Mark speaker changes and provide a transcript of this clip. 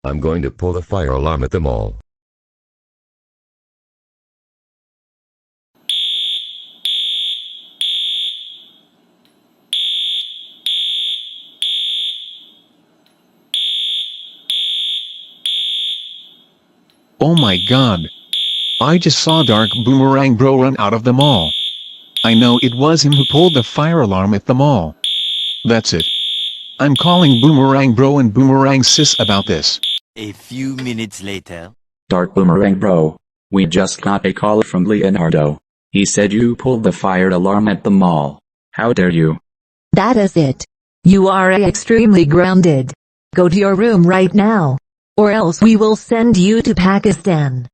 Speaker 1: I'm going to pull the fire alarm at the mall.
Speaker 2: Oh my god. I just saw Dark Boomerang Bro run out of the mall. I know it was him who pulled the fire alarm at the mall. That's it. I'm calling Boomerang Bro and Boomerang Sis about this.
Speaker 3: A few minutes later.
Speaker 4: Dark Boomerang Bro. We just got a call from Leonardo. He said you pulled the fire alarm at the mall. How dare you?
Speaker 5: That is it. You are extremely grounded. Go to your room right now. Or else we will send you to Pakistan.